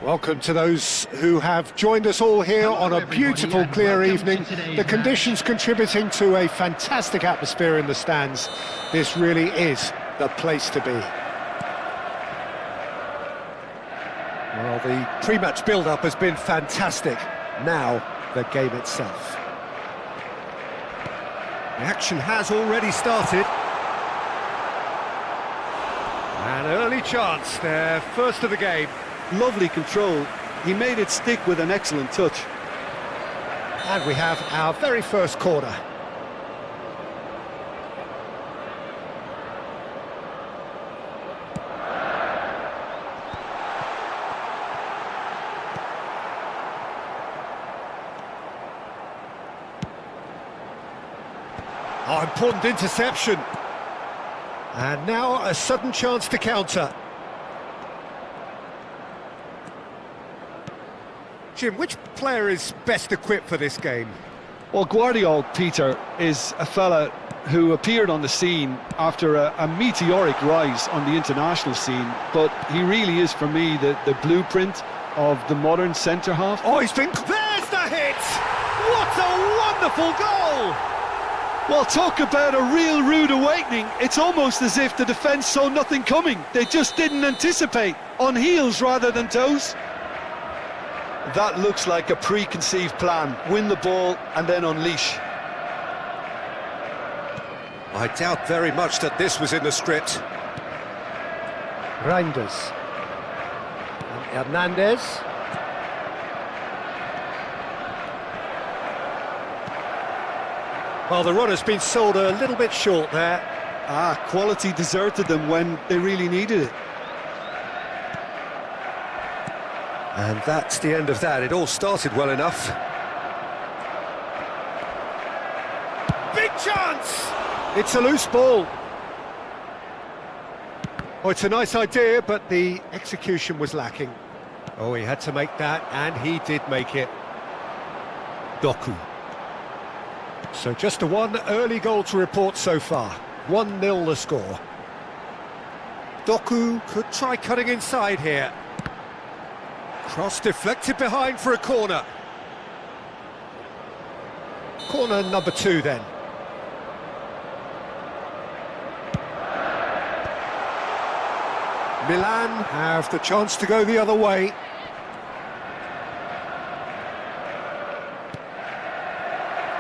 Welcome to those who have joined us all here on a beautiful, clear evening. The conditions contributing to a fantastic atmosphere in the stands. This really is the place to be. Well, the pre-match build-up has been fantastic. Now, the game itself. The action has already started. An early chance, their first of the game. Lovely control. He made it stick with an excellent touch. And we have our very first corner. Oh, important interception. And now a sudden chance to counter. Jim, which player is best equipped for this game? Well, Guardiola, Peter, is a fella who appeared on the scene after a meteoric rise on the international scene, but he really is, for me, the blueprint of the modern centre-half. Oh, there's the hit! What a wonderful goal! Well, talk about a real rude awakening. It's almost as if the defence saw nothing coming. They just didn't anticipate, on heels rather than toes. That looks like a preconceived plan. Win the ball and then unleash. I doubt very much that this was in the script. Reinders. And Hernandez. Well, the run has been sold a little bit short there. Quality deserted them when they really needed it. And that's the end of that. It all started well enough. Big chance! It's a loose ball. Oh, it's a nice idea, but the execution was lacking. Oh, he had to make that, and he did make it. Doku. So just a one early goal to report so far. 1-0 the score. Doku could try cutting inside here. Cross deflected behind for a corner. Corner number 2 then. Milan have the chance to go the other way.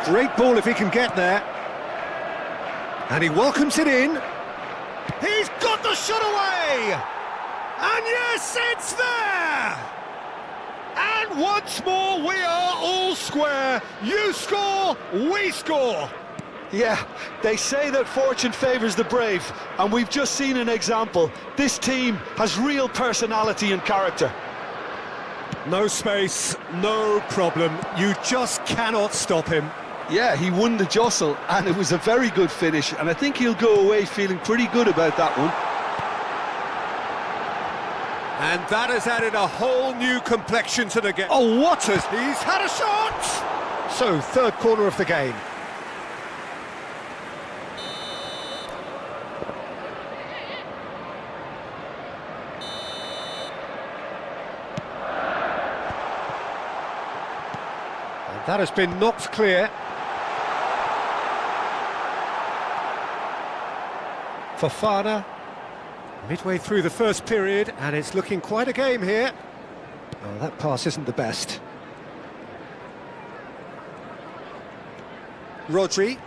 Great ball if he can get there. And he welcomes it in. He's got the shot away! And yes, it's there! And once more, we are all square. You score, we score. Yeah, they say that fortune favours the brave, and we've just seen an example. This team has real personality and character. No space, no problem. You just cannot stop him. Yeah, he won the jostle, and it was a very good finish, and I think he'll go away feeling pretty good about that one. And that has added a whole new complexion to the game. Oh, what has... He's had a shot! So, third corner of the game. And that has been knocked clear. Fofana. Midway through the first period, and it's looking quite a game here. Oh, that pass isn't the best. Rodri.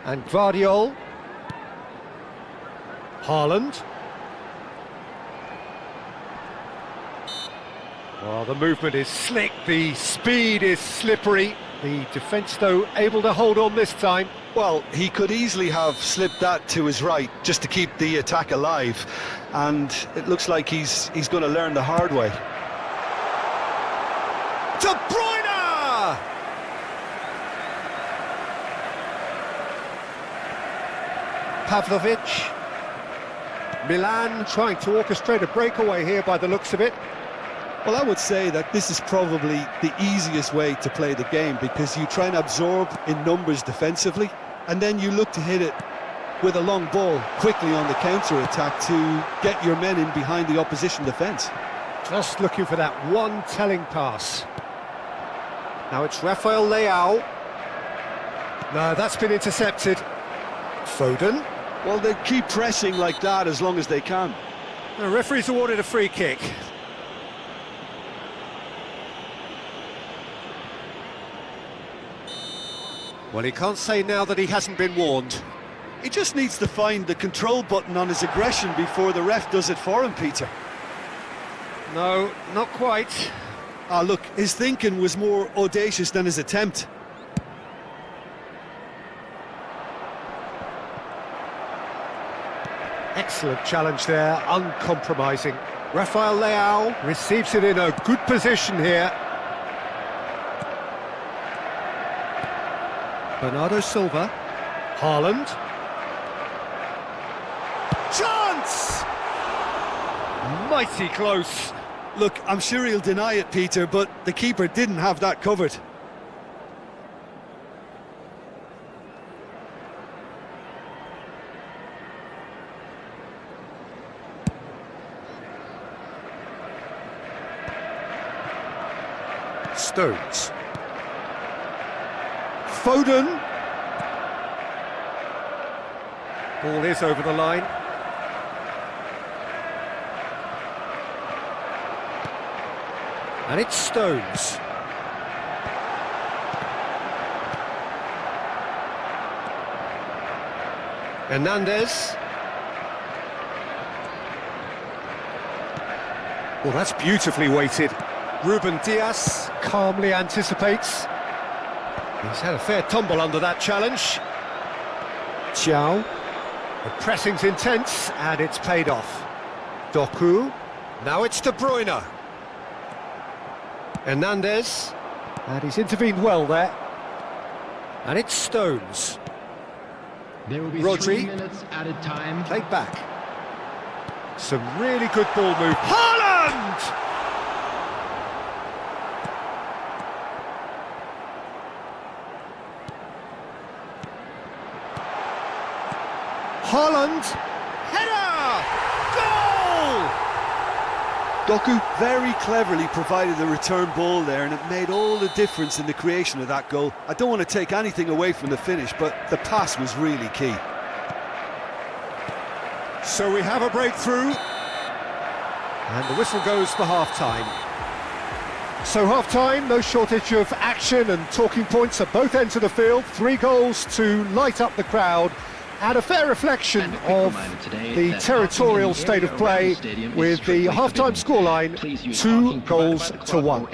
And Guardiola. Haaland. Well, the movement is slick, the speed is slippery. The defence, though, able to hold on this time. Well, he could easily have slipped that to his right just to keep the attack alive, and it looks like he's going to learn the hard way. De Bruyne! Pavlovic. Milan trying to orchestrate a breakaway here by the looks of it. Well, I would say that this is probably the easiest way to play the game, because you try and absorb in numbers defensively, and then you look to hit it with a long ball quickly on the counter-attack to get your men in behind the opposition defence. Just looking for that one telling pass. Now it's Rafael Leao. No, that's been intercepted. Foden. Well, they keep pressing like that as long as they can. The referee's awarded a free kick. Well, he can't say now that he hasn't been warned. He just needs to find the control button on his aggression before the ref does it for him, Peter. No, not quite. Ah, look, his thinking was more audacious than his attempt. Excellent challenge there, uncompromising. Rafael Leao receives it in a good position here. Bernardo Silva. Haaland. Chance! Mighty close. Look, I'm sure he'll deny it, Peter, but the keeper didn't have that covered. Stones. Foden. Ball is over the line. And it's Stones. Hernandez. Well, that's beautifully weighted. Ruben Dias calmly anticipates. He's had a fair tumble under that challenge. Xiao. The pressing's intense, and it's paid off. Doku. Now it's De Bruyne. Hernandez. And he's intervened well there. And it's Stones. There will be Rodri. 3 minutes added time. Played back. Some really good ball move. Haaland! Haaland, header, goal! Doku very cleverly provided the return ball there, and it made all the difference in the creation of that goal. I don't want to take anything away from the finish, but the pass was really key. So we have a breakthrough, and the whistle goes for half-time. So half-time, no shortage of action and talking points at both ends of the field. 3 goals to light up the crowd. And a fair reflection of the territorial state of play with the half-time scoreline 2 goals to 1.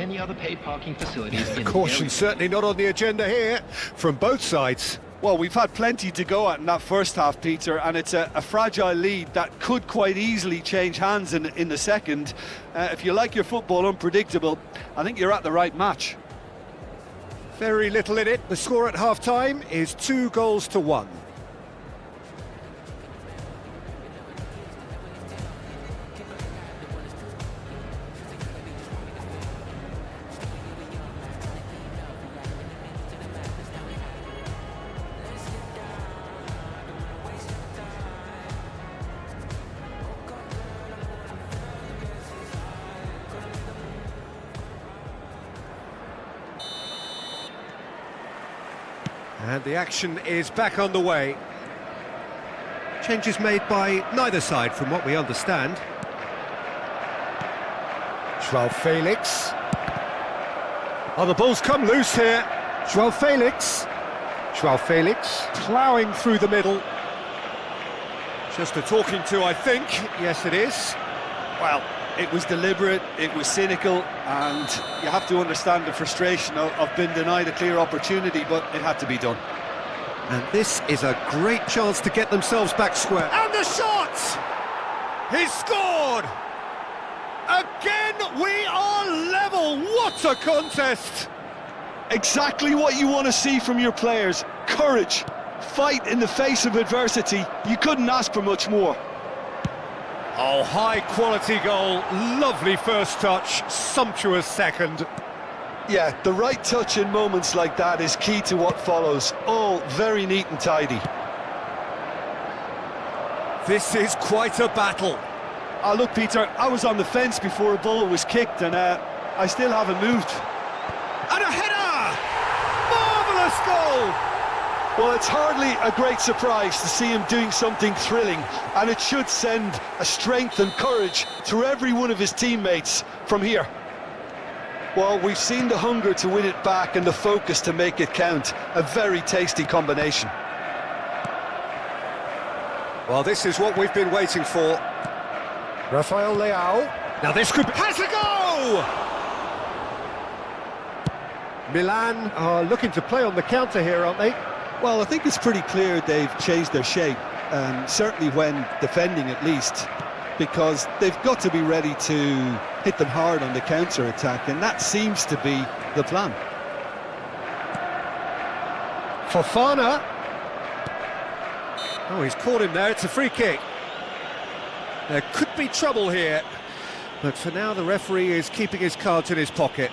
Caution certainly not on the agenda here from both sides. Well, we've had plenty to go at in that first half, Peter, and it's a fragile lead that could quite easily change hands in the second. If you like your football unpredictable, I think you're at the right match. Very little in it. The score at half-time is 2 goals to 1. And the action is back on the way. Changes made by neither side from what we understand. João Felix. Oh, the ball's come loose here. João Felix. João Felix ploughing through the middle. Just a talking to, I think. Yes, it is. Well, it was deliberate, it was cynical, and you have to understand the frustration of being denied a clear opportunity, but it had to be done. And this is a great chance to get themselves back square. And the shot! He's scored! Again, we are level. What a contest! Exactly what you want to see from your players. Courage, fight in the face of adversity. You couldn't ask for much more. Oh, high-quality goal, lovely first touch, sumptuous second. Yeah, the right touch in moments like that is key to what follows. All very neat and tidy. This is quite a battle. Look, Peter, I was on the fence before a ball was kicked, and I still haven't moved. And a header! Marvellous goal! Well, it's hardly a great surprise to see him doing something thrilling, and it should send a strength and courage to every one of his teammates from here. Well, we've seen the hunger to win it back and the focus to make it count. A very tasty combination. Well, this is what we've been waiting for. Rafael Leao. Now this could... Has a go! Milan are looking to play on the counter here, aren't they? Well, I think it's pretty clear they've changed their shape, certainly when defending at least, because they've got to be ready to hit them hard on the counter-attack, and that seems to be the plan. Fofana. Oh, he's caught him there, it's a free kick. There could be trouble here, but for now the referee is keeping his cards in his pocket.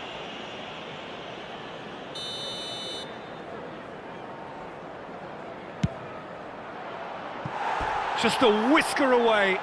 Just a whisker away.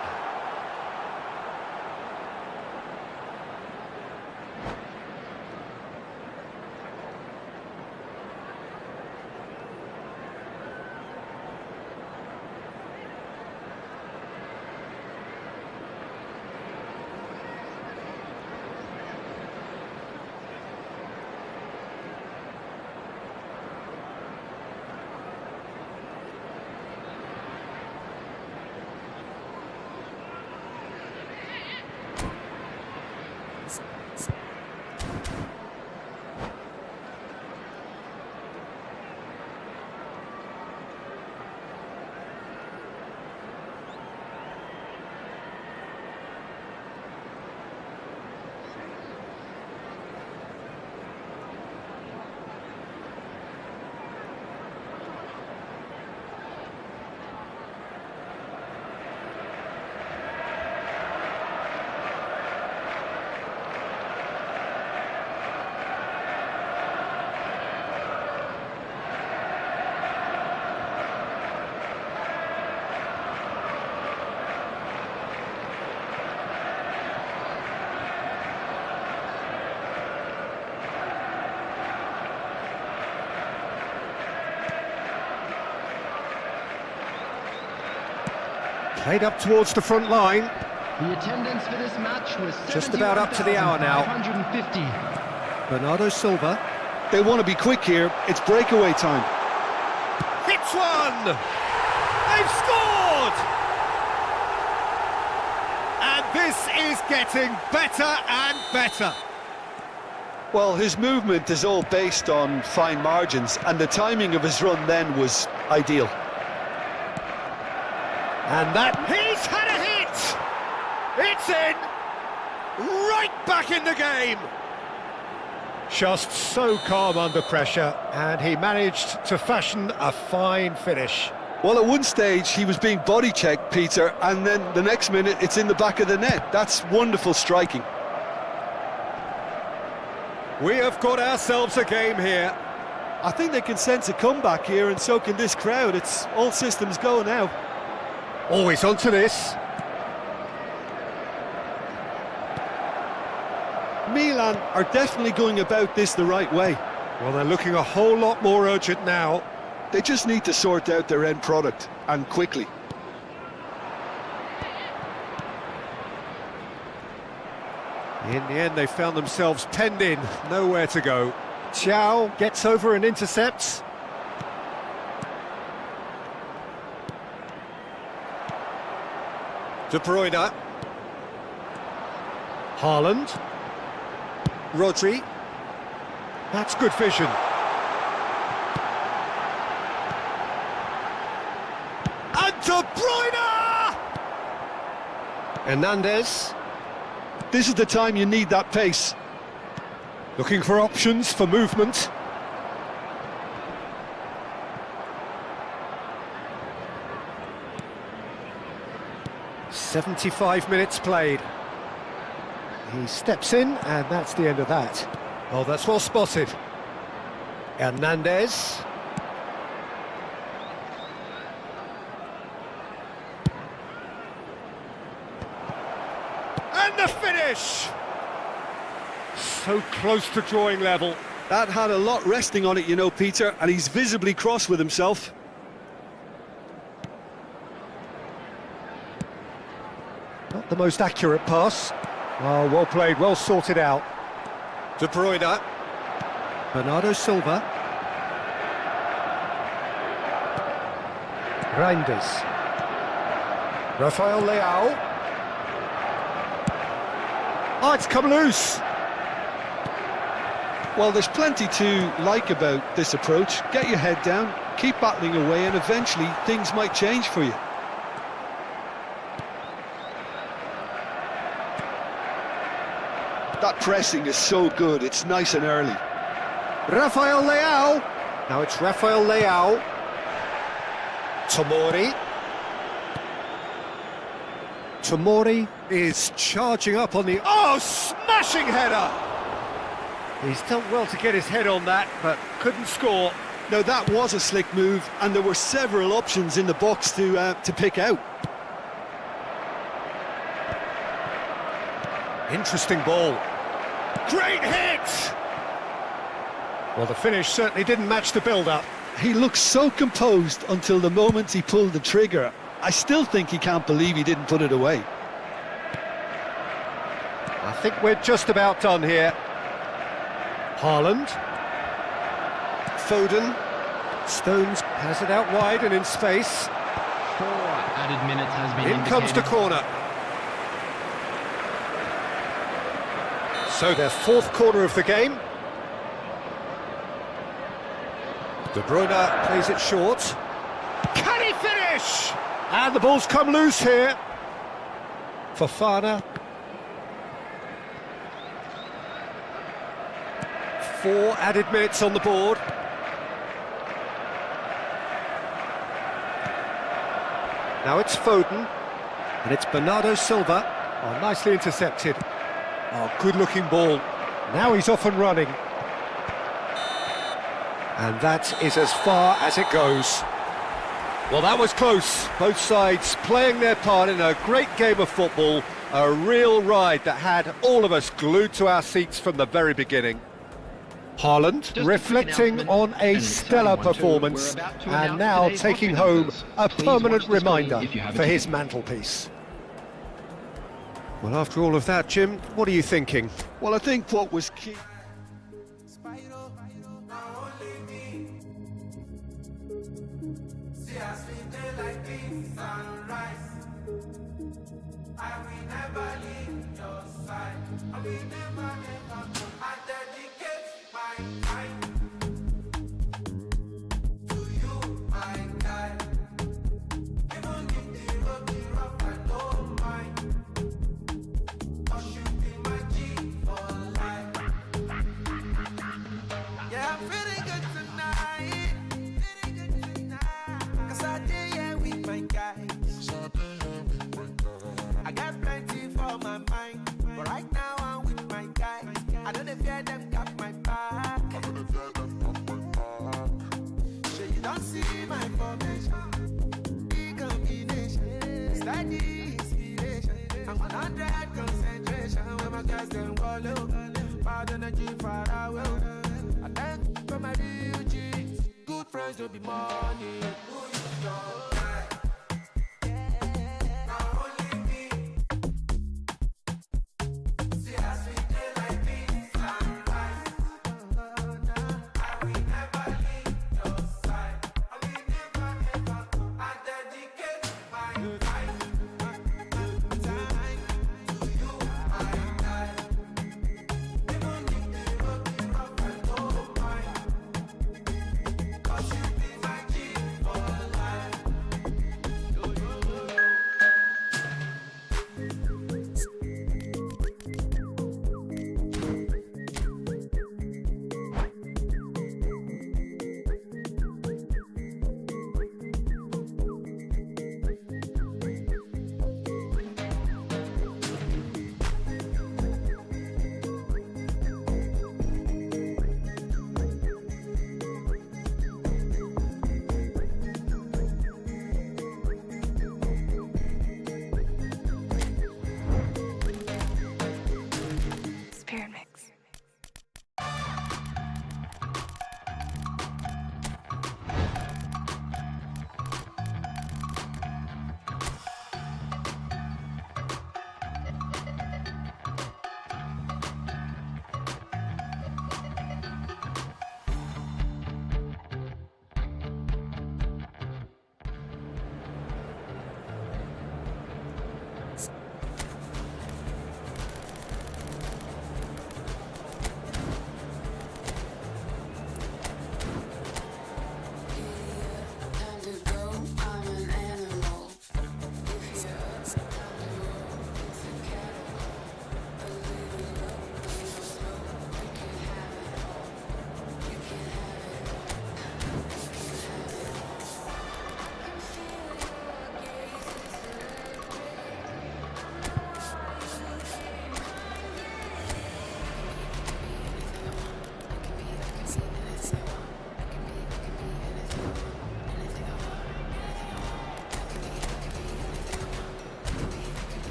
Played up towards the front line. The attendance for this match was Just about up to the hour now. 550. Bernardo Silva. They want to be quick here. It's breakaway time. Hits one! They've scored! And this is getting better and better. Well, his movement is all based on fine margins, and the timing of his run then was ideal. And that... He's had a hit! It's in! Right back in the game! Just so calm under pressure, and he managed to fashion a fine finish. Well, at one stage he was being body checked, Peter, and then the next minute it's in the back of the net. That's wonderful striking. We have got ourselves a game here. I think they can sense a comeback here, and so can this crowd. It's all systems go now. Always onto this. Milan are definitely going about this the right way. Well, they're looking a whole lot more urgent now. They just need to sort out their end product, and quickly. In the end, they found themselves penned in, nowhere to go. Thiaw gets over and intercepts. De Bruyne. Haaland. Rodri. That's good vision. And De Bruyne! Hernandez. This is the time you need that pace. Looking for options for movement. "75 minutes played." He steps in, and that's the end of that. Oh, that's well spotted. Hernandez. finish! So close to drawing level. That had a lot resting on it, you know, Peter, and he's visibly cross with himself. Not the most accurate pass. Oh, well played, well sorted out. De Bruyne. Bernardo Silva. Reinders. Rafael Leao. Oh, it's come loose. Well, there's plenty to like about this approach. Get your head down, keep battling away, and eventually things might change for you. That pressing is so good, it's nice and early. Rafael Leao. Now it's Rafael Leao. Tomori. Tomori is charging up on the... Oh, smashing header! He's done well to get his head on that, but couldn't score. Now, that was a slick move, and there were several options in the box to pick out. Interesting ball. Great hit! Well, the finish certainly didn't match the build-up. He looked so composed until the moment he pulled the trigger. I still think he can't believe he didn't put it away. I think we're just about done here. Haaland. Foden. Stones has it out wide and in space. 4 added minutes has been In comes the indicated. corner. So their fourth corner of the game. De Bruyne plays it short. Can he finish? And the ball's come loose here. Fofana. 4 added minutes on the board. Now it's Foden. And it's Bernardo Silva. Oh, nicely intercepted. Oh, good-looking ball. Now he's off and running. And that is as far as it goes. Well, that was close. Both sides playing their part in a great game of football. A real ride that had all of us glued to our seats from the very beginning. Haaland Just a quick reflecting announcement, on a and an stellar exciting one too. performance We're about to and announce now today's taking box home winners. a Please permanent watch the screen reminder if you have a for his ticket. mantelpiece. Well, after all of that, Jim, what are you thinking? Well, I think what was key... Yeah, I'm feeling good tonight. Cause I did yeah with my guys. I got plenty for my mind. But right now I'm with my guys. I don't fear them got my back. So you don't see my formation. Big combination. Steady inspiration. I'm 100 concentration. When my guys them go low. Bad energy far away. I thank for my real G's. Good friends don't be money. Who is your guy? Now only me. See us we play like this sunrise. I will never leave your side. I will never ever. I dedicate my time to you, my guy. Even if the road be rough, I don't mind. 'Cause you be my G for life.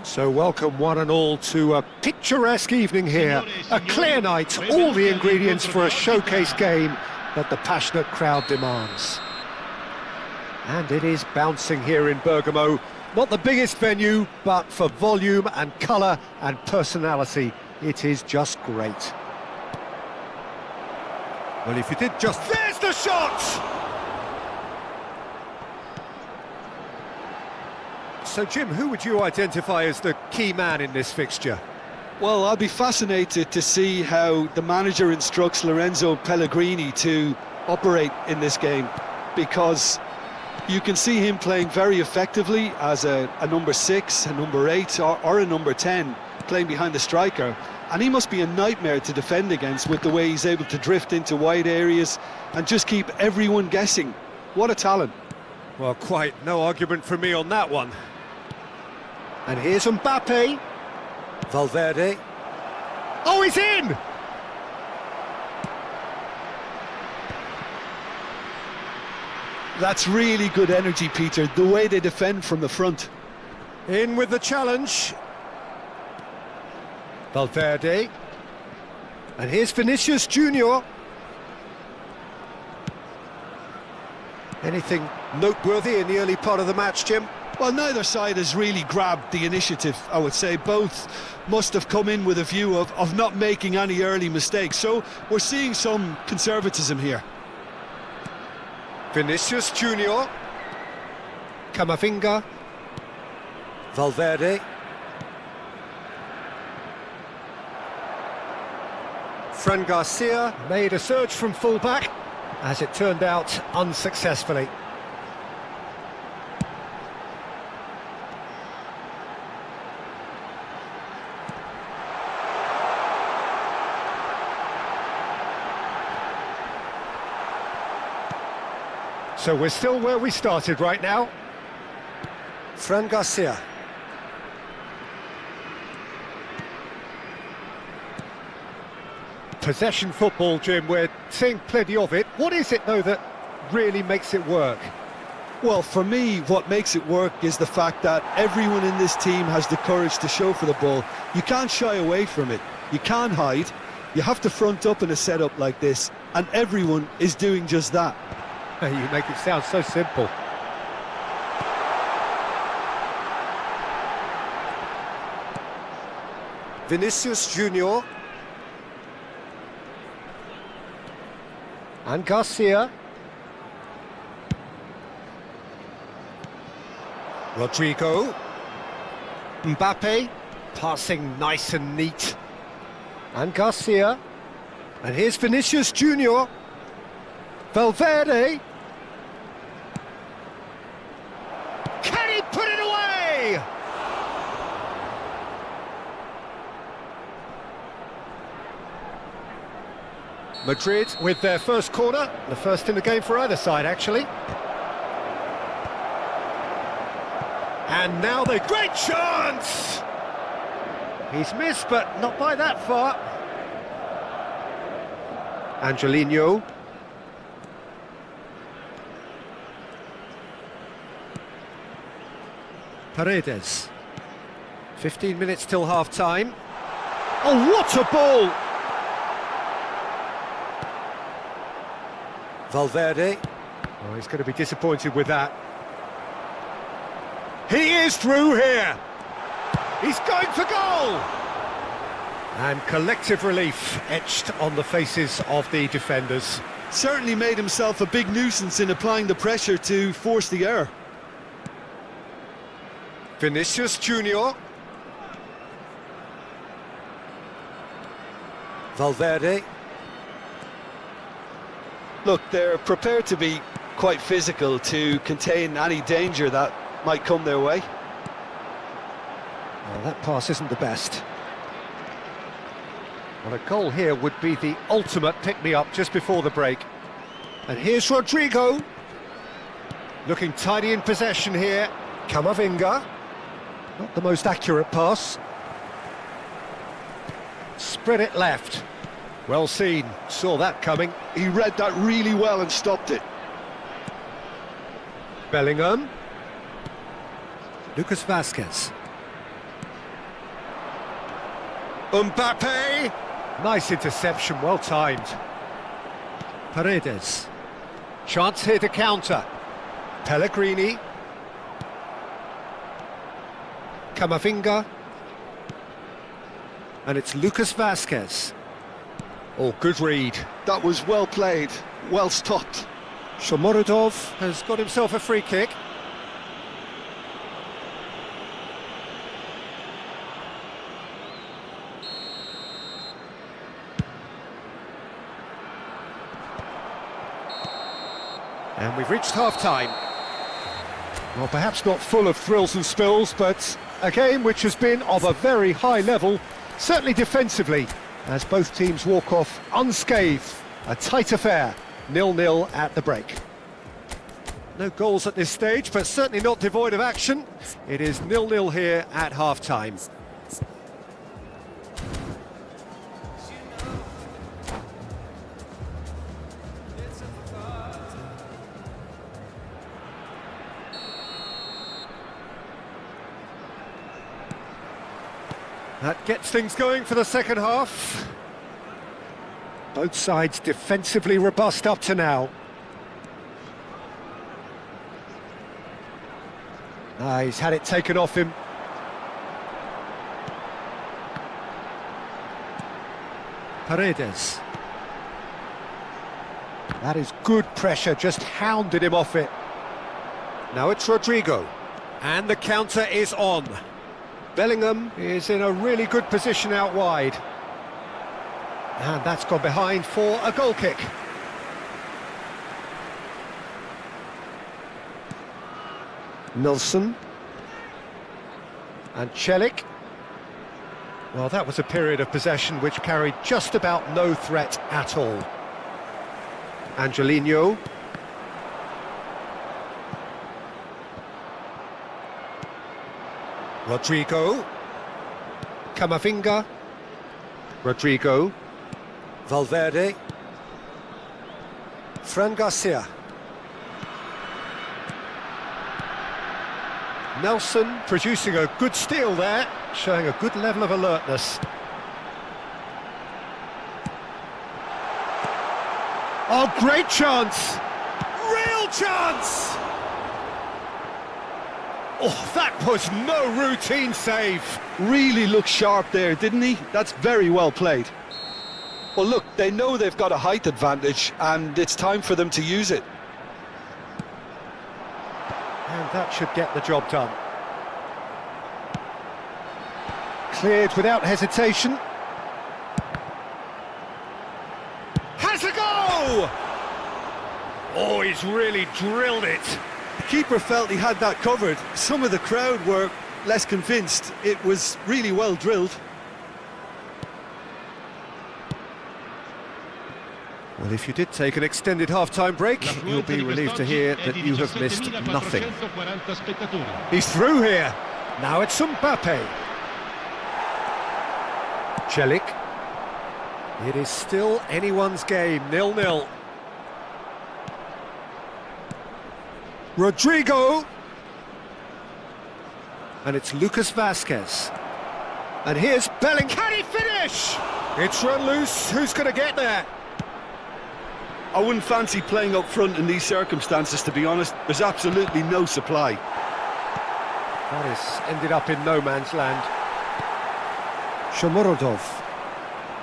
So welcome one and all to a picturesque evening here. A clear night, all the ingredients for a showcase game that the passionate crowd demands. And it is bouncing here in Bergamo. Not the biggest venue, but for volume and colour and personality, it is just great. Well, if you did just... There's the shot! So, Jim, who would you identify as the key man in this fixture? Well, I'll be fascinated to see how the manager instructs Lorenzo Pellegrini to operate in this game, because you can see him playing very effectively as a number 6, a number 8 or a number 10, playing behind the striker, and he must be a nightmare to defend against with the way he's able to drift into wide areas and just keep everyone guessing. What a talent. Well, quite no argument from me on that one. And here's Mbappe. Valverde. Oh, he's in! That's really good energy, Peter, the way they defend from the front. In with the challenge. Valverde. And here's Vinicius Junior. Anything noteworthy in the early part of the match, Jim? Well, neither side has really grabbed the initiative, I would say. Both must have come in with a view of not making any early mistakes. So we're seeing some conservatism here. Vinicius Junior. Camavinga. Valverde. Fran Garcia made a surge from full-back, as it turned out unsuccessfully. So we're still where we started right now. Fran Garcia. Possession football, Jim, we're seeing plenty of it. What is it, though, that really makes it work? Well, for me, what makes it work is the fact that everyone in this team has the courage to show for the ball. You can't shy away from it. You can't hide. You have to front up in a setup like this, and everyone is doing just that. You make it sound so simple. Vinicius Junior. And Garcia. Rodrigo. Mbappe. Passing nice and neat. And Garcia. And here's Vinicius Junior. Valverde. Can he put it away? Madrid with their first corner, the first in the game for either side, actually. And now the great chance! He's missed, but not by that far. Angelino. Paredes. 15 minutes till half-time. Oh, what a ball! Valverde. Oh, he's going to be disappointed with that. He is through here. He's going for goal. And collective relief etched on the faces of the defenders. Certainly made himself a big nuisance in applying the pressure to force the error. Vinicius Junior. Valverde. Look, they're prepared to be quite physical to contain any danger that might come their way. Well, that pass isn't the best. Well, a goal here would be the ultimate pick-me-up just before the break. And here's Rodrigo. Looking tidy in possession here. Camavinga. Not the most accurate pass. Spread it left. Well seen, saw that coming. He read that really well and stopped it. Bellingham. Lucas Vazquez. Mbappe! Nice interception, well timed. Paredes. Chance here to counter. Pellegrini. Camavinga. And it's Lucas Vazquez. Oh, good read. That was well played, well stopped. Shomurodov has got himself a free kick. And we've reached half-time. Well, perhaps not full of thrills and spills, but a game which has been of a very high level, certainly defensively, as both teams walk off unscathed. A tight affair, 0-0 at the break. No goals at this stage, but certainly not devoid of action. It is 0-0 here at half-time. That gets things going for the second half. Both sides defensively robust up to now. He's had it taken off him. Paredes. That is good pressure, just hounded him off it. Now it's Rodrigo. And the counter is on. Bellingham is in a really good position out wide. And that's gone behind for a goal kick. Nilsson. And Celik. Well, that was a period of possession which carried just about no threat at all. Angelino. Rodrigo. Camavinga. Rodrigo. Valverde. Fran Garcia. Nelson producing a good steal there, showing a good level of alertness. Oh, great chance! Real chance! Oh, that was no routine save. Really looked sharp there, didn't he? That's very well played. Well, look, they know they've got a height advantage, and it's time for them to use it. And that should get the job done. Cleared without hesitation. Has a go! Oh, he's really drilled it. The keeper felt he had that covered. Some of the crowd were less convinced. It was really well drilled. Well, if you did take an extended half-time break, you'll be relieved to hear that you have missed nothing. He's through here. Now it's Mbappe. Celik. It is still anyone's game, 0-0. Rodrigo. And it's Lucas Vazquez. And here's Bellingham. Can he finish? It's run loose. Who's going to get there? I wouldn't fancy playing up front in these circumstances, to be honest. There's absolutely no supply. That has ended up in no man's land. Shomurodov.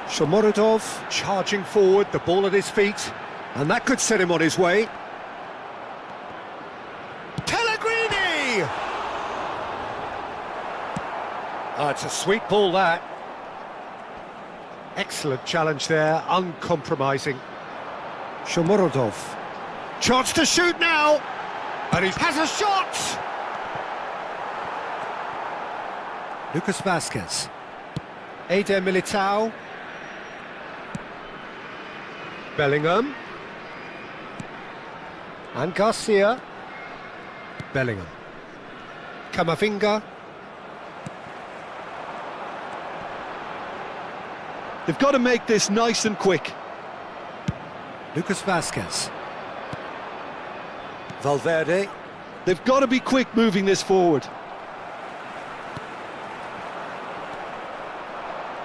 Shomurodov charging forward, the ball at his feet. And that could set him on his way. Pellegrini! Oh, it's a sweet ball, that. Excellent challenge there, uncompromising. Shomurodov. Chance to shoot now! And he has a shot! Lucas Vazquez. Eder Militao. Bellingham. And Garcia. Bellingham. Camavinga. They've got to make this nice and quick. Lucas Vazquez. Valverde. They've got to be quick moving this forward.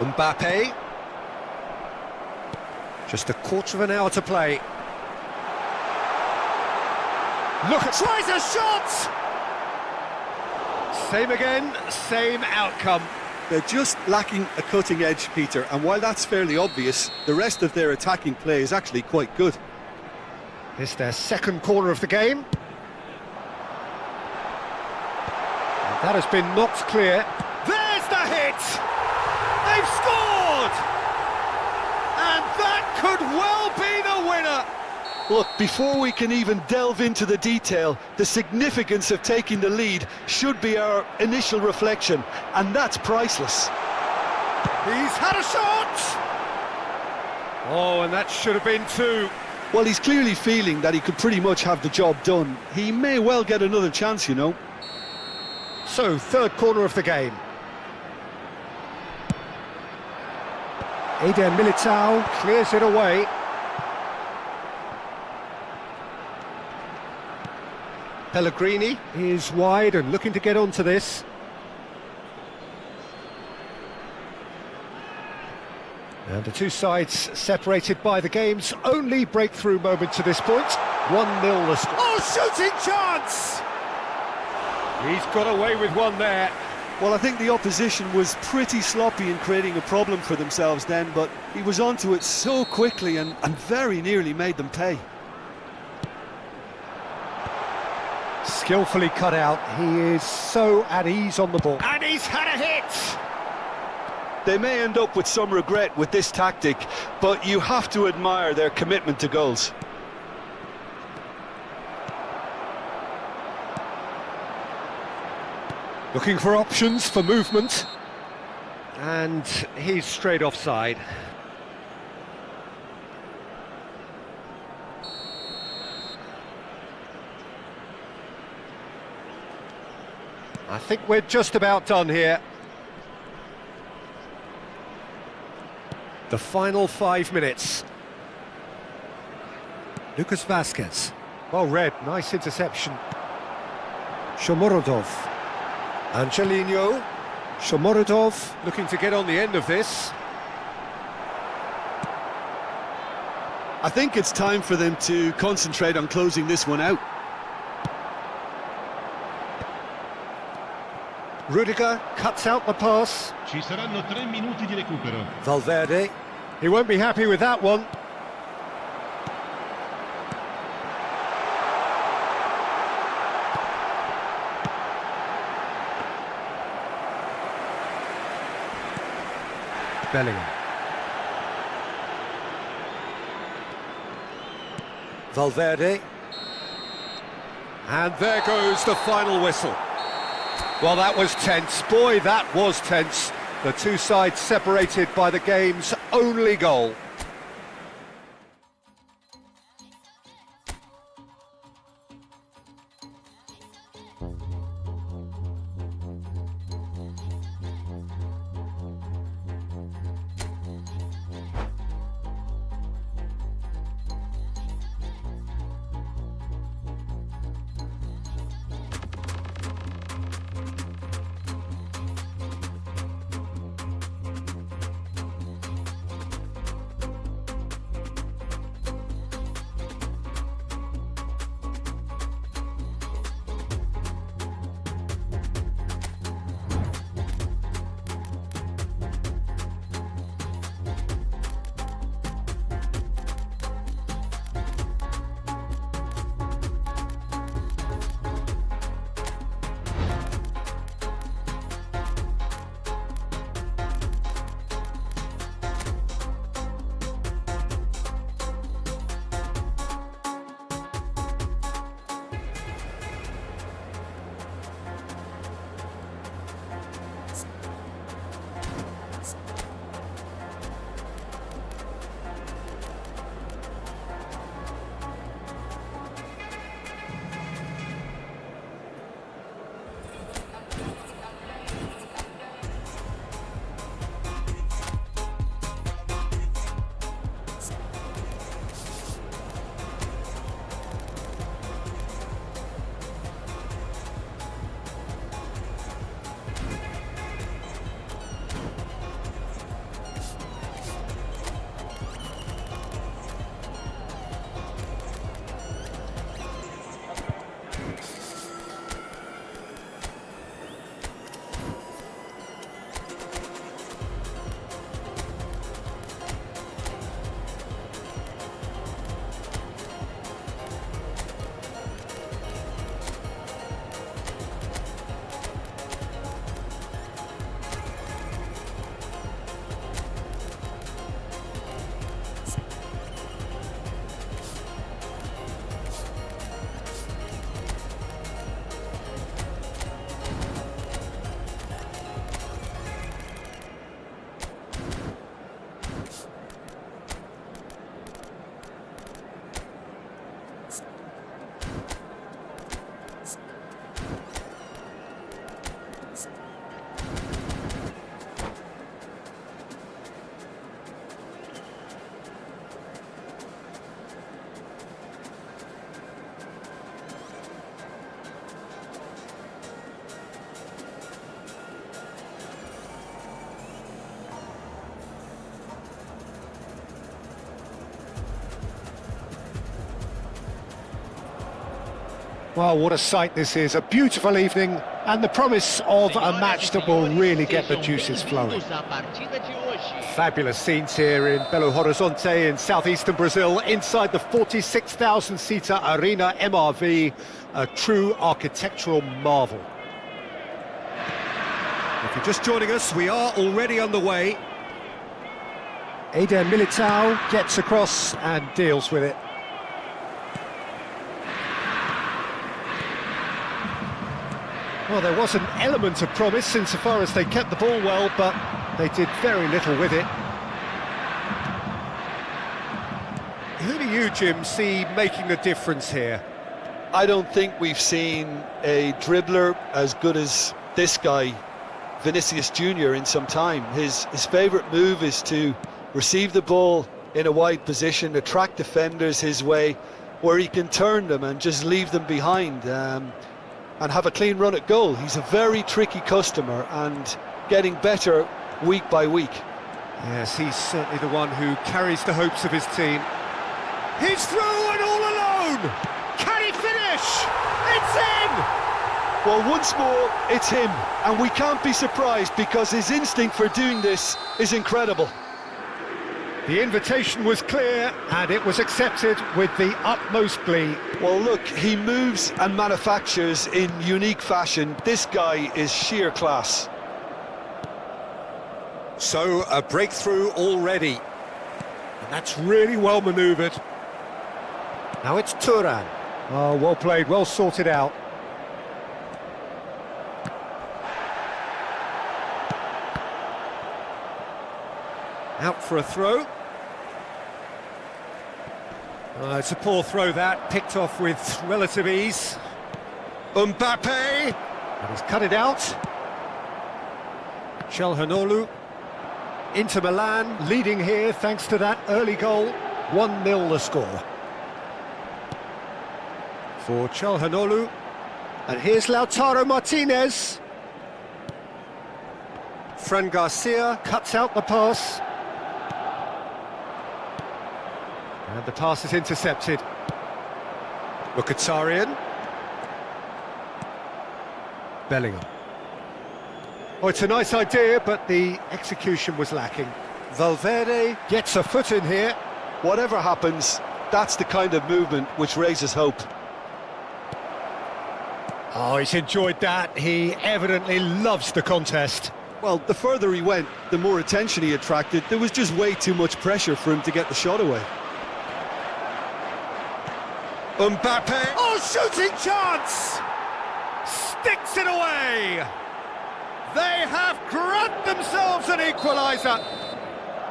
Mbappe. Just a quarter of an hour to play. Look, tries a shot! Same again, same outcome. They're just lacking a cutting edge, Peter, and while that's fairly obvious, the rest of their attacking play is actually quite good. It's their second corner of the game. And that has been knocked clear. There's the hit! They've scored! And that could well be the winner! Look, before we can even delve into the detail, the significance of taking the lead should be our initial reflection, and that's priceless. He's had a shot! Oh, and that should have been two. Well, he's clearly feeling that he could pretty much have the job done. He may well get another chance, you know. So, third corner of the game. Eder Militao clears it away. Pellegrini is wide and looking to get onto this. And the two sides separated by the game's only breakthrough moment to this point. 1-0 the score. Oh, shooting chance! He's got away with one there. Well, I think the opposition was pretty sloppy in creating a problem for themselves then, but he was onto it so quickly and very nearly made them pay. Skillfully cut out. He is so at ease on the ball. And he's had a hit! They may end up with some regret with this tactic, but you have to admire their commitment to goals. Looking for options for movement. And he's straight offside. I think we're just about done here. The final 5 minutes. Lucas Vazquez. Well read, nice interception. Shomorodov. Angelino. Shomorodov looking to get on the end of this. I think it's time for them to concentrate on closing this one out. Rudiger cuts out the pass. Ci saranno 3 minuti di recupero. Valverde. He won't be happy with that one. Bellingham. Valverde. And there goes the final whistle. Well, that was tense. Boy, that was tense. The two sides separated by the game's only goal. Well, what a sight this is. A beautiful evening and the promise of a match that will really get the juices flowing. Fabulous scenes here in Belo Horizonte in southeastern Brazil, inside the 46,000-seater Arena MRV, a true architectural marvel. If you're just joining us, we are already underway. Eder Militao gets across and deals with it. Well, there was an element of promise insofar as they kept the ball well, but they did very little with it. Who do you, Jim, see making the difference here? I don't think we've seen a dribbler as good as this guy, Vinicius Junior, in some time. His favourite move is to receive the ball in a wide position, attract defenders his way, where he can turn them and just leave them behind and have a clean run at goal. He's a very tricky customer and getting better week by week. Yes, he's certainly the one who carries the hopes of his team. He's through and all alone! Can he finish? It's in! Well, once more, it's him, and we can't be surprised because his instinct for doing this is incredible. The invitation was clear, and it was accepted with the utmost glee. Well, look, he moves and manufactures in unique fashion. This guy is sheer class. So, a breakthrough already. And that's really well manoeuvred. Now it's Turan. Oh, well played, well sorted out. Out for a throw. It's a poor throw that, picked off with relative ease. Mbappe! And he's cut it out. Çalhanoğlu. Inter Milan leading here thanks to that early goal. 1-0 the score. For Çalhanoğlu. And here's Lautaro Martinez. Fran Garcia cuts out the pass. And the pass is intercepted. Mkhitaryan. Bellingham. Oh, it's a nice idea, but the execution was lacking. Valverde gets a foot in here. Whatever happens, that's the kind of movement which raises hope. Oh, he's enjoyed that. He evidently loves the contest. Well, the further he went, the more attention he attracted. There was just way too much pressure for him to get the shot away. Mbappe. Oh, shooting chance! Sticks it away! They have grabbed themselves an equaliser.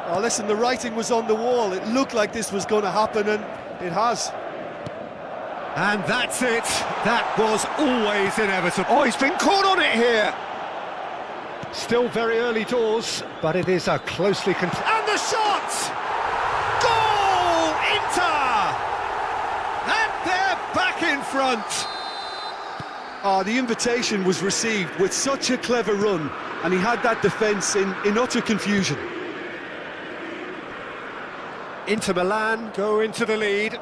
Oh, listen, the writing was on the wall. It looked like this was going to happen, and it has. And that's it. That was always inevitable. Oh, he's been caught on it here. Still very early doors, but it is a closely contested... And the shot! Goal! Inter! And they're back in front. Oh, the invitation was received with such a clever run, and he had that defence in utter confusion. Inter Milan go into the lead.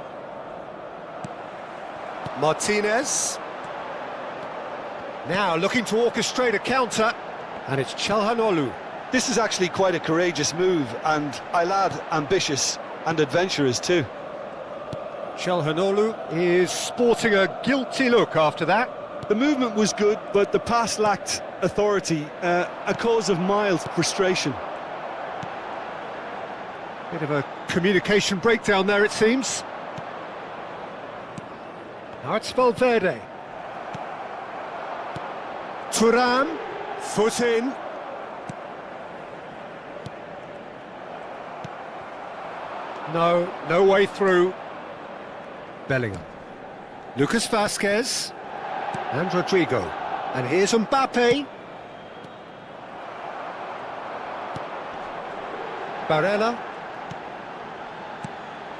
Martinez. Now looking to orchestrate a counter, and it's Çalhanoğlu. This is actually quite a courageous move, and I'll add ambitious and adventurous too. Çalhanoğlu is sporting a guilty look after that. The movement was good, but the pass lacked authority, a cause of mild frustration. Bit of a communication breakdown there, it seems. Now it's Valverde. Thuram, foot in. No way through. Bellingham. Lucas Vázquez. And Rodrigo. And here's Mbappe. Barella.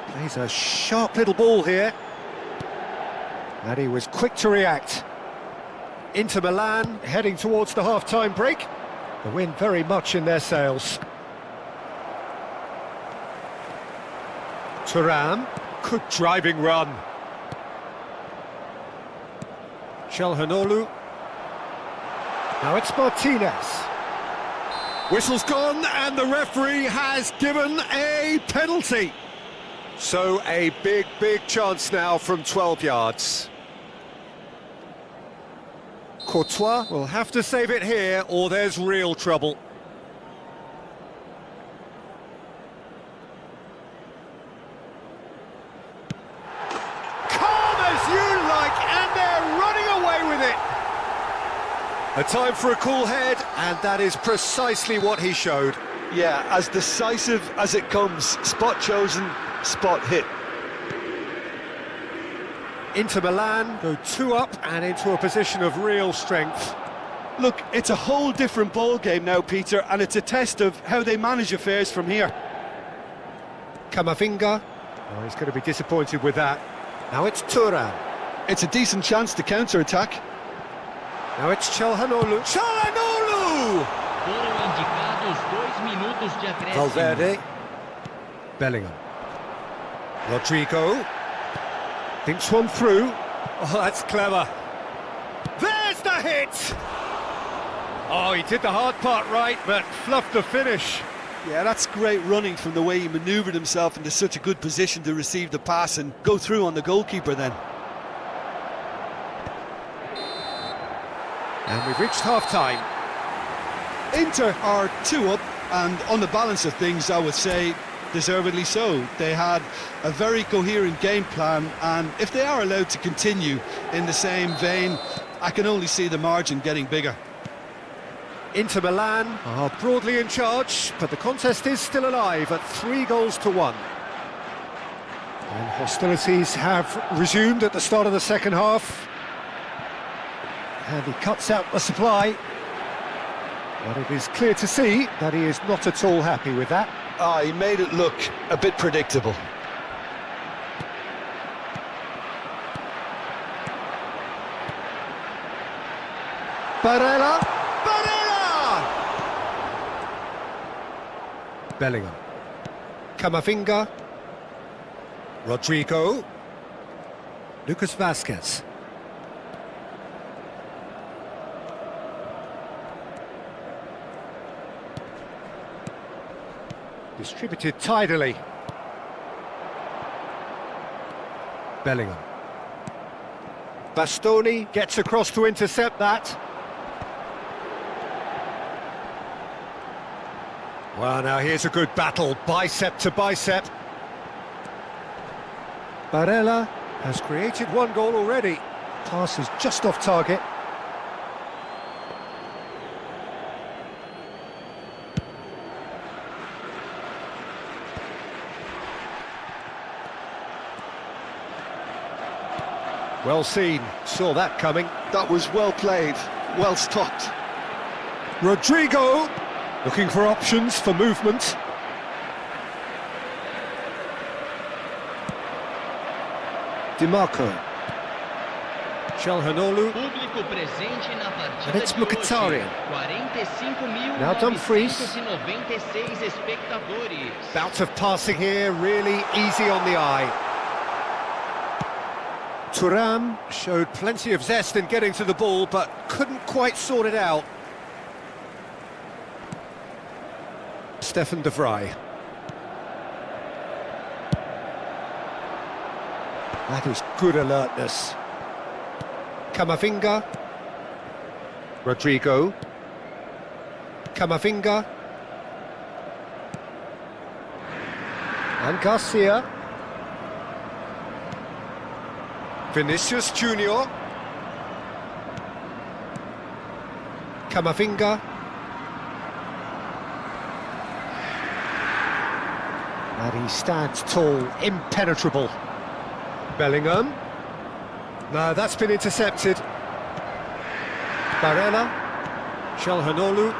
Plays a sharp little ball here. And he was quick to react. Inter Milan heading towards the half-time break. The wind very much in their sails. Thuram. Good driving run. Chelhanoglu. Now it's Martinez. Whistle's gone and the referee has given a penalty. So a big chance now from 12 yards. Courtois will have to save it here or there's real trouble. Calm as you like, and they're running away with it. A time for a cool head, and that is precisely what he showed. Yeah, as decisive as it comes. Spot chosen, spot hit. Inter Milan go 2 up and into a position of real strength. Look, it's a whole different ball game now, Peter, and it's a test of how they manage affairs from here. Camavinga. Oh, he's going to be disappointed with that. Now it's Thuram. It's a decent chance to counter-attack. Now it's Chelhanoglu. Chelhanoglu! Foram indicados 2 minutos de acréscimo. Valverde. Bellingham. Rodrigo. Thinks one through. Oh, that's clever. There's the hit! Oh, he did the hard part right, but fluffed the finish. Yeah, that's great running from the way he manoeuvred himself into such a good position to receive the pass and go through on the goalkeeper then. And we've reached half-time. Inter are 2 up, and on the balance of things, I would say deservedly so. They had a very coherent game plan, and if they are allowed to continue in the same vein, I can only see the margin getting bigger. Inter Milan are broadly in charge, but the contest is still alive at 3-1. And hostilities have resumed at the start of the second half. And he cuts out the supply. But it is clear to see that he is not at all happy with that. He made it look a bit predictable. Barella! Barella! Bellingham. Camavinga. Rodrigo. Lucas Vazquez. Distributed tidily. Bellingham. Bastoni gets across to intercept that. Well, now here's a good battle, bicep to bicep. Barella has created 1 goal already. Pass is just off target. Well seen, saw that coming. That was well played, well stopped. Rodrigo, looking for options for movement. Di Marco. Chelhanoglu. Público presente na partida And it's de hoje. Mkhitaryan. 45.996 Now Dumfries. espectadores. Bout of passing here, really easy on the eye. Thuram showed plenty of zest in getting to the ball, but couldn't quite sort it out. Stefan de Vrij. That is good alertness. Camavinga. Rodrigo. Camavinga. And Garcia. Vinicius Junior. Camavinga. And he stands tall, impenetrable. Bellingham. No, that's been intercepted. Barella. Chelhanoglu.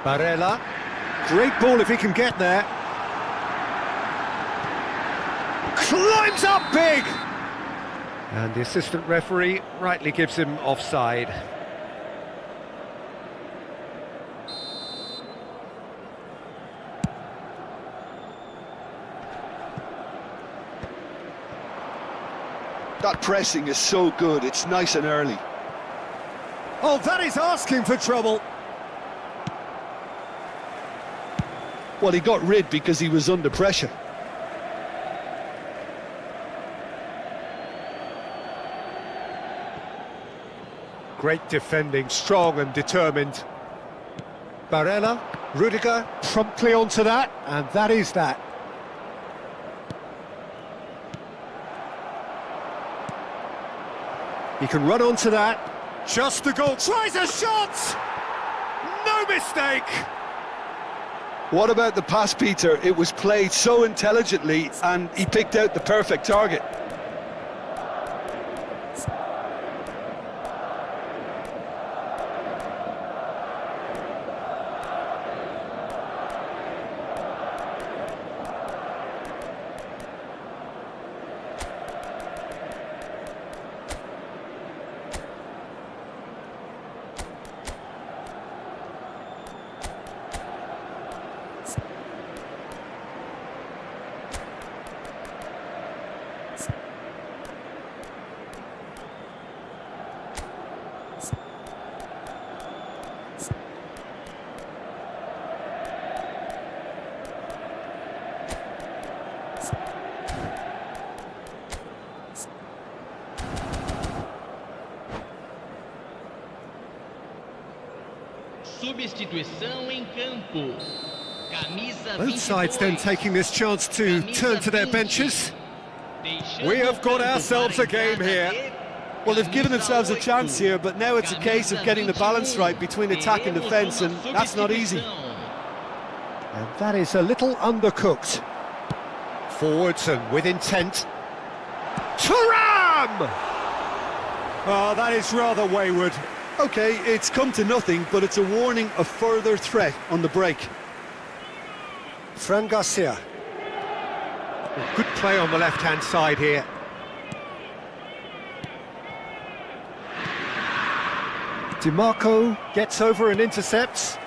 Barella. Great ball if he can get there. Climbs up big! And the assistant referee rightly gives him offside. That pressing is so good, it's nice and early. Oh, that is asking for trouble. Well, he got rid because he was under pressure. Great defending, strong and determined. Barella, Rudiger, promptly onto that, and that is that. He can run onto that. Just the goal. Tries a shot! No mistake! What about the pass, Peter? It was played so intelligently and he picked out the perfect target. Substituição em campo. Camisa Both sides then 22. taking this chance to turn to their benches. We have got ourselves a game here. Well, they've given themselves a chance here, but now it's a case of getting the balance right between attack and defence, and that's not easy. And that is a little undercooked. Forwards and with intent. Thuram! Oh, that is rather wayward. OK, it's come to nothing, but it's a warning of further threat on the break. Fran Garcia. Good play on the left-hand side here. DiMarco gets over and intercepts.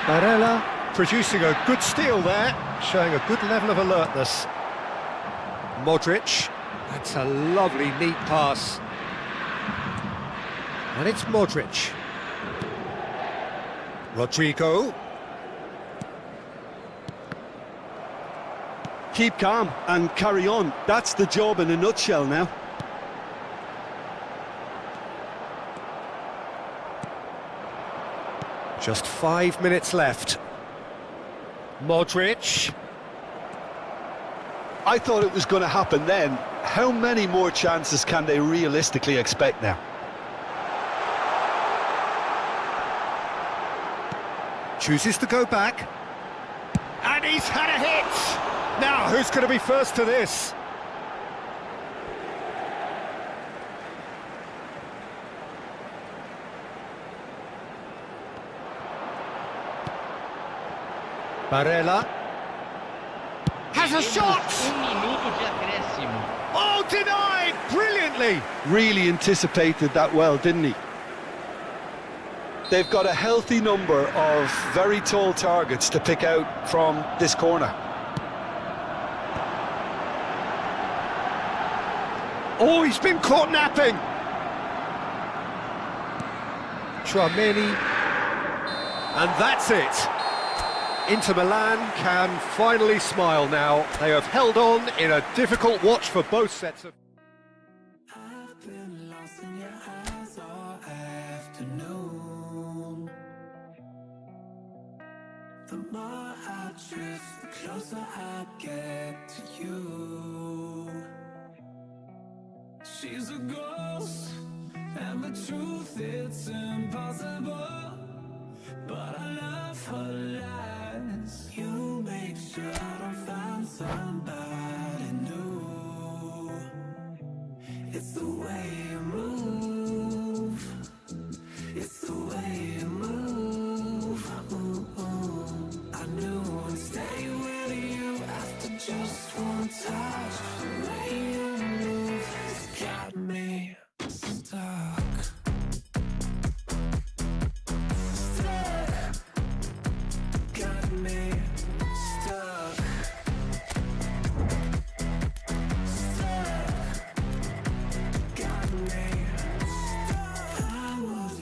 Barella producing a good steal there, showing a good level of alertness. Modric, that's a lovely, neat pass. And it's Modric. Rodrigo. Keep calm and carry on. That's the job in a nutshell now. Just 5 minutes left. Modric. I thought it was going to happen then. How many more chances can they realistically expect now? Chooses to go back. And he's had a hit! Now, who's going to be first to this? Barella. Has a shot! Minuto de acréscimo. Oh, denied! Brilliantly! Really anticipated that well, didn't he? They've got a healthy number of very tall targets to pick out from this corner. Oh, he's been caught napping! Tchouameni. And that's it. Inter Milan can finally smile now. They have held on in a difficult watch for both sets of... I've been lost in your eyes all afternoon. The more I drift, the closer I get to you. She's a ghost, and the truth, it's impossible. But I love her lies. You make sure I don't find somebody new. It's the way you move. It's the way you move. I knew I'd stay with you after just one touch. The way you move has got me stuck. I would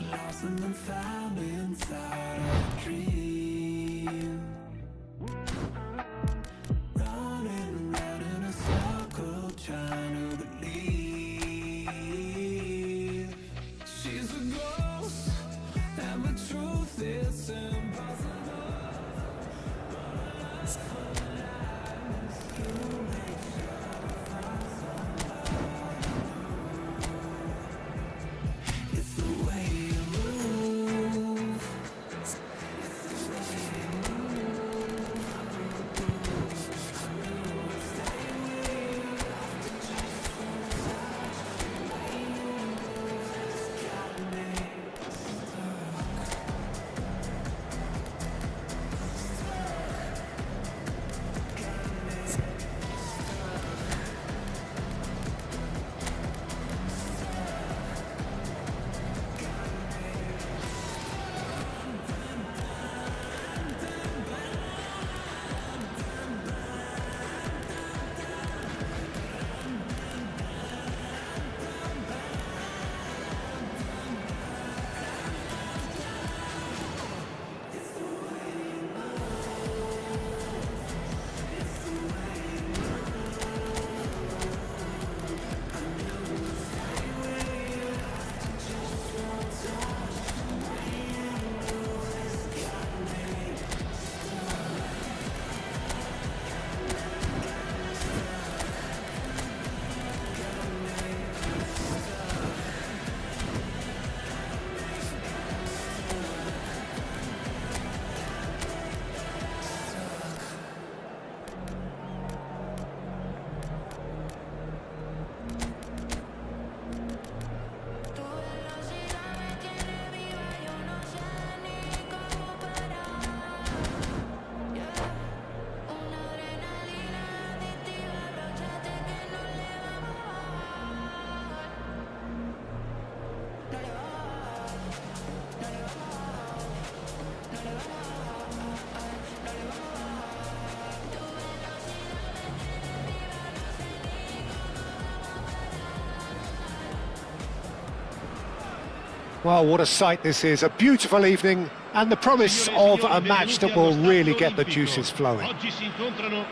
Well, what a sight this is, a beautiful evening, and the promise of a match that will really get the juices flowing. Oggi si incontrano.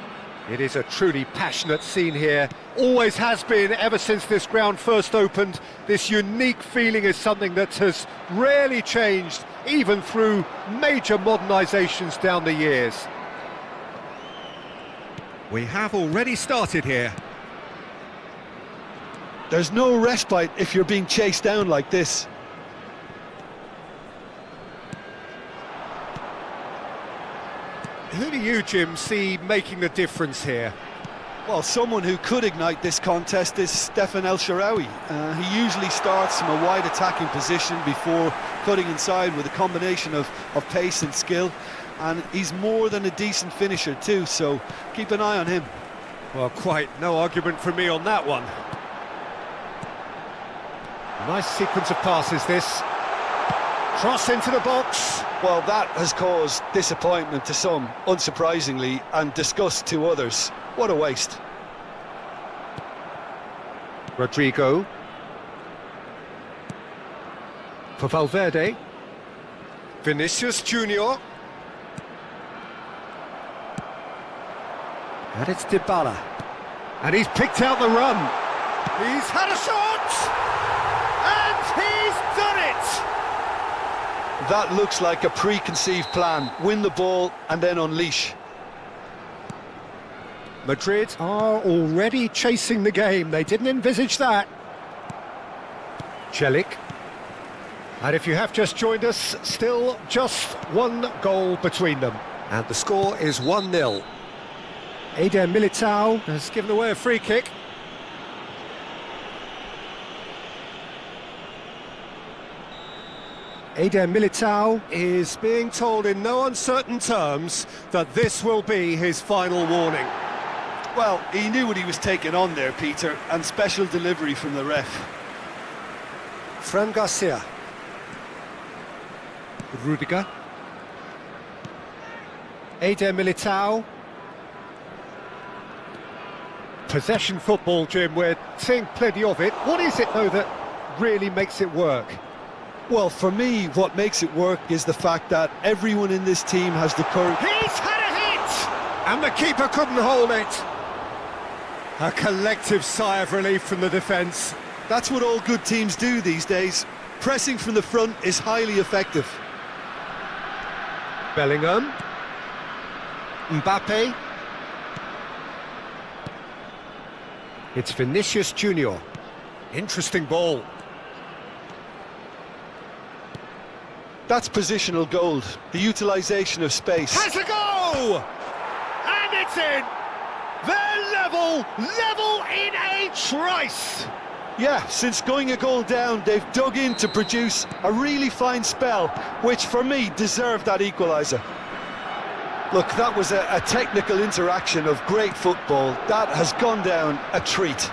It is a truly passionate scene here, always has been ever since this ground first opened. This unique feeling is something that has rarely changed, even through major modernisations down the years. We have already started here. There's no respite if you're being chased down like this. Who do you, Jim, see making the difference here? Well, someone who could ignite this contest is Stefan El Shaarawy. He usually starts from a wide attacking position before cutting inside with a combination of pace and skill. And he's more than a decent finisher too, so keep an eye on him. Well, quite no argument from me on that one. Nice sequence of passes, this. Cross into the box. Well, that has caused disappointment to some, unsurprisingly, and disgust to others. What a waste. Rodrigo. For Valverde. Vinicius Junior. And it's Dybala. And he's picked out the run. He's had a shot! And he's done it! That looks like a preconceived plan. Win the ball and then unleash. Madrid are already chasing the game. They didn't envisage that. Celik. And if you have just joined us, still just one goal between them. And the score is 1-0. Eder Militao has given away a free kick. Eder Militao is being told in no uncertain terms that this will be his final warning. Well, he knew what he was taking on there, Peter, and special delivery from the ref. Fran Garcia. Rudiger. Eder Militao. Possession football, Jim, we're seeing plenty of it. What is it, though, that really makes it work? Well, for me, what makes it work is the fact that everyone in this team has the courage. He's had a hit! And the keeper couldn't hold it. A collective sigh of relief from the defence. That's what all good teams do these days. Pressing from the front is highly effective. Bellingham. Mbappe. It's Vinicius Junior. Interesting ball. That's positional gold, the utilisation of space. Has a go! And it's in! They're level in a trice! Yeah, since going a goal down, they've dug in to produce a really fine spell, which for me deserved that equaliser. Look, that was a technical interaction of great football. That has gone down a treat.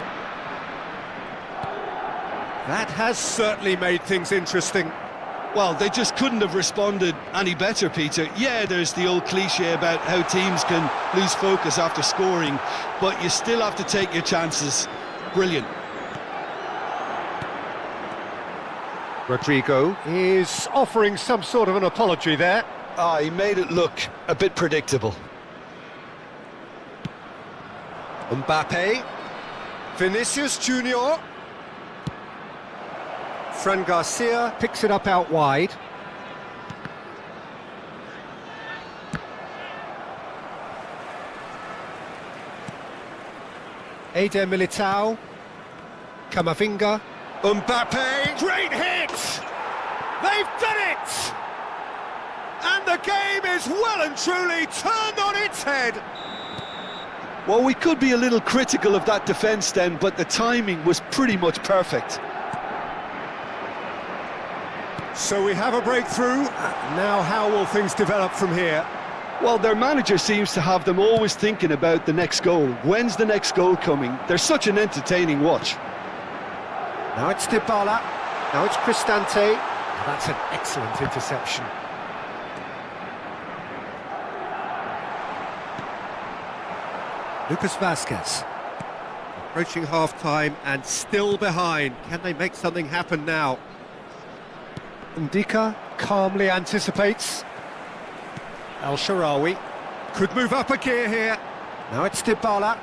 That has certainly made things interesting. Well, they just couldn't have responded any better, Peter. Yeah, there's the old cliche about how teams can lose focus after scoring, but you still have to take your chances. Brilliant. Rodrigo is offering some sort of an apology there. He made it look a bit predictable. Mbappe. Vinicius Junior. Fran Garcia picks it up out wide. Eder Militao. Camavinga. Mbappe. Great hit! They've done it! And the game is well and truly turned on its head. Well, we could be a little critical of that defence then, but the timing was pretty much perfect. So we have a breakthrough. Now how will things develop from here? Well, their manager seems to have them always thinking about the next goal. When's the next goal coming? They're such an entertaining watch. Now it's Dybala. Now it's Cristante. That's an excellent interception. Lucas Vazquez. Approaching half-time and still behind. Can they make something happen now? Ndika calmly anticipates. El Shaarawy could move up a gear here. Now it's Dybala.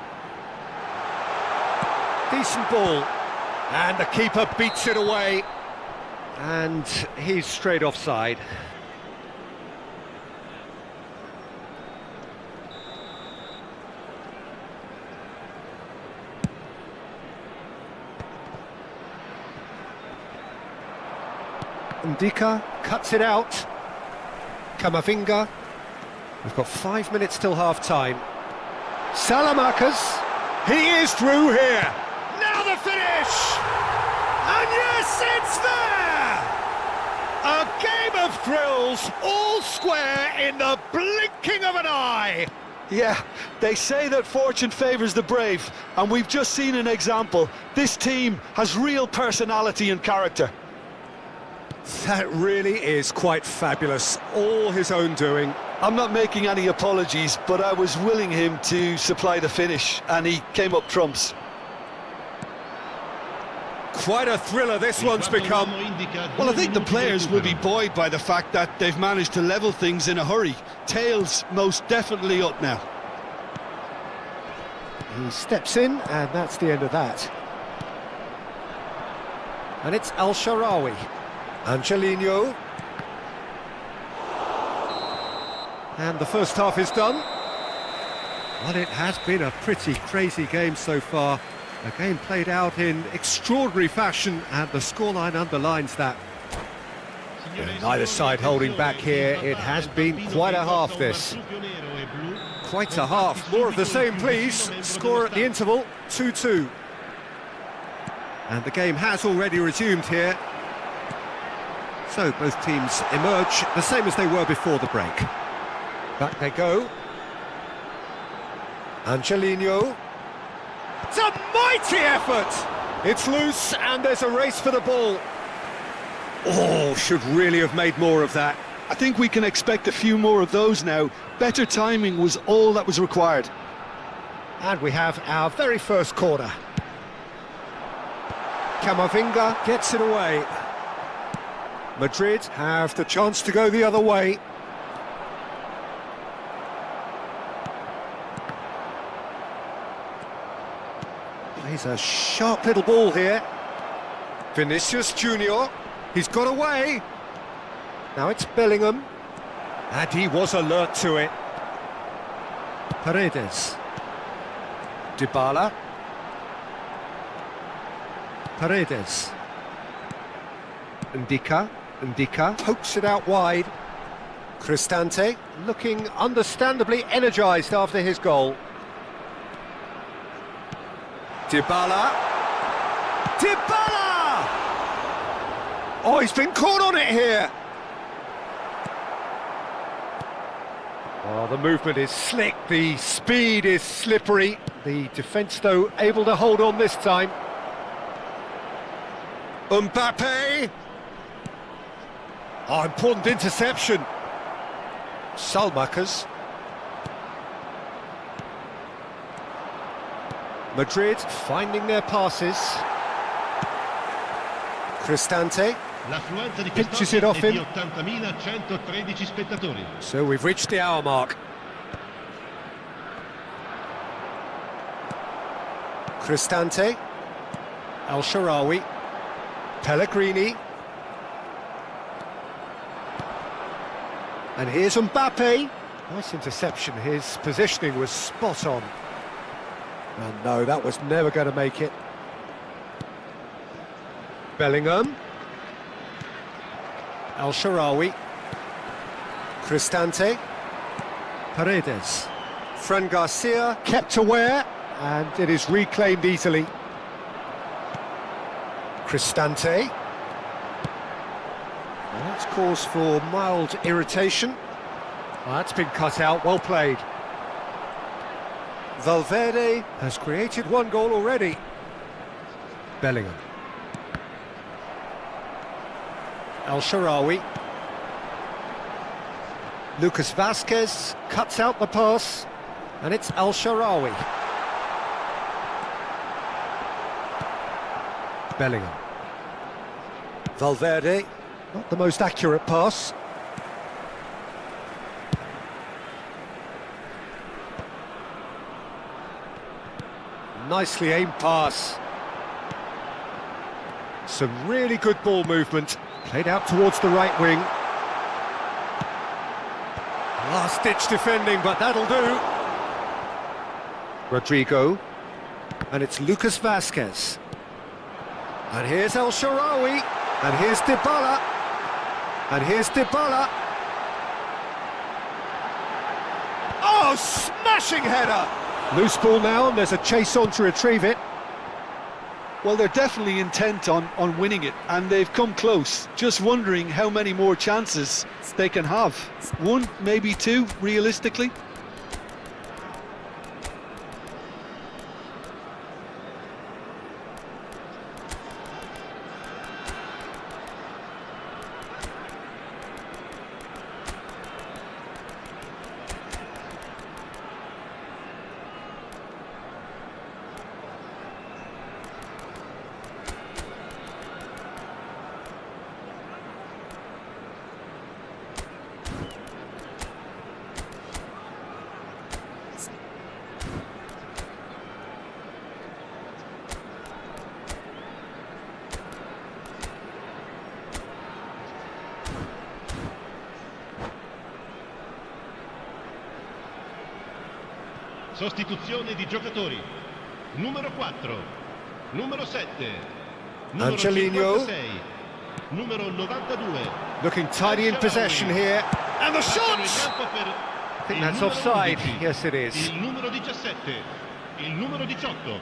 Decent ball. And the keeper beats it away. And he's straight offside. Ndika cuts it out. Kamavinga. We've got 5 minutes till half-time. Salamakers. He is through here. Now the finish! And yes, it's there! A game of thrills, all square in the blinking of an eye. Yeah, they say that fortune favours the brave, and we've just seen an example. This team has real personality and character. That really is quite fabulous, all his own doing. I'm not making any apologies, but I was willing him to supply the finish, and he came up trumps. Quite a thriller this one's become. Well, I think the players will be buoyed by the fact that they've managed to level things in a hurry. Tails most definitely up now. He steps in, and that's the end of that. And it's El Shaarawy. Angelino. And the first half is done. Well, it has been a pretty crazy game so far. A game played out in extraordinary fashion, and the scoreline underlines that. Neither side holding back here. It has been quite a half, this. Quite a half. More of the same, please. Score at the interval, 2-2. And the game has already resumed here. So both teams emerge the same as they were before the break. Back they go. Angelino. It's a mighty effort! It's loose and there's a race for the ball. Oh, should really have made more of that. I think we can expect a few more of those now. Better timing was all that was required. And we have our very first corner. Kamavinga gets it away. Madrid have the chance to go the other way. Plays a sharp little ball here. Vinicius Junior, he's got away. Now it's Bellingham. And he was alert to it. Paredes. Dybala. Paredes. Ndika pokes it out wide. Cristante looking understandably energised after his goal. Dybala! Oh, he's been caught on it here! Oh, the movement is slick, the speed is slippery. The defence, though, able to hold on this time. Mbappe! Oh, important interception. Salmakers. Madrid finding their passes. Cristante pinches it off him. So we've reached the hour mark. Cristante. El Shaarawy. Pellegrini. And here's Mbappe. Nice interception, his positioning was spot on. And no, that was never going to make it. Bellingham. El Shaarawy. Cristante. Paredes. Fran Garcia kept aware, and it is reclaimed easily. Cristante. Well, that's cause for mild irritation. Well, that's been cut out, well played. Valverde has created one goal already. Bellingham. El Shaarawy. Lucas Vazquez cuts out the pass, and it's El Shaarawy. Bellingham. Valverde. Not the most accurate pass. Nicely aimed pass. Some really good ball movement. Played out towards the right wing. Last-ditch defending, but that'll do. Rodrigo. And it's Lucas Vasquez. And here's El Shaarawy. And here's Dybala. And here's Dybala. Oh, smashing header! Loose ball now, and there's a chase on to retrieve it. Well, they're definitely intent on winning it, and they've come close. Just wondering how many more chances they can have. One, maybe two, realistically. Sostituzione di giocatori. Numero 4, numero 7, numero Angelino. 56, numero 92. Looking tidy in possession here. And the shot! I think that's offside. Yes, it is. Il numero 17, il numero 18,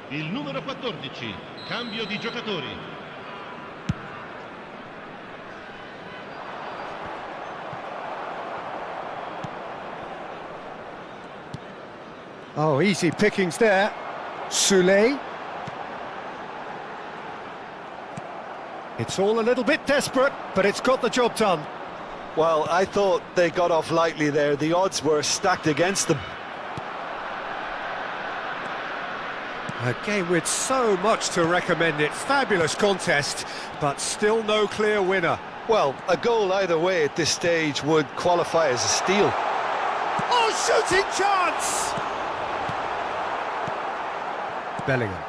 il numero 14. Cambio di giocatori. Oh, easy pickings there. Soulé. It's all a little bit desperate, but it's got the job done. Well, I thought they got off lightly there. The odds were stacked against them. A game with so much to recommend it. Fabulous contest, but still no clear winner. Well, a goal either way at this stage would qualify as a steal. Oh, shooting chance! Bellingham.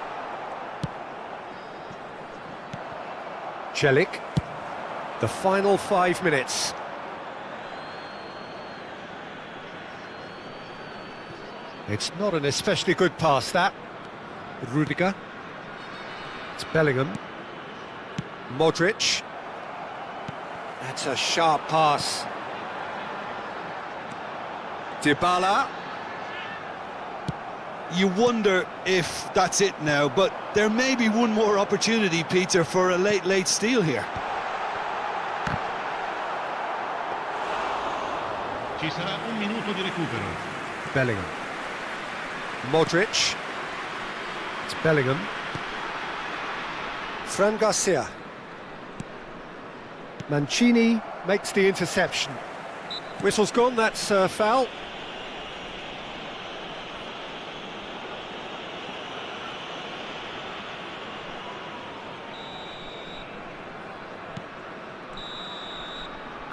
Celik. The final 5 minutes. It's not an especially good pass, that. Rudiger. It's Bellingham. Modric. That's a sharp pass. Dybala. You wonder if that's it now, but there may be one more opportunity, Peter, for a late steal here. Ci sarà un minuto di recupero. Bellingham. Modric. It's Bellingham. Fran Garcia. Mancini makes the interception. Whistle's gone, that's a foul.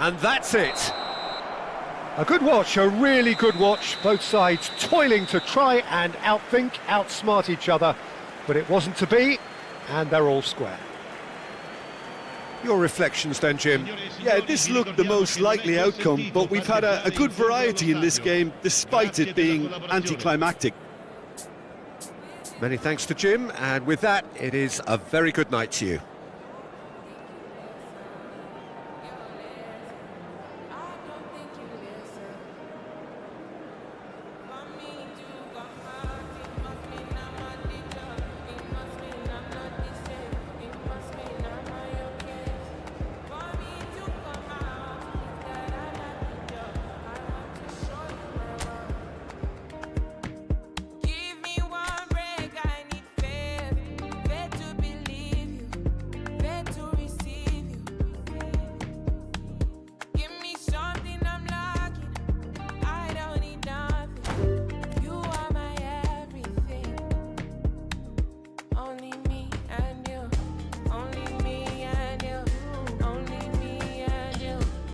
And that's it. A good watch, a really good watch. Both sides toiling to try and outthink, outsmart each other. But it wasn't to be, and they're all square. Your reflections then, Jim? Yeah, this looked the most likely outcome, but we've had a good variety in this game, despite it being anticlimactic. Many thanks to Jim, and with that, it is a very good night to you.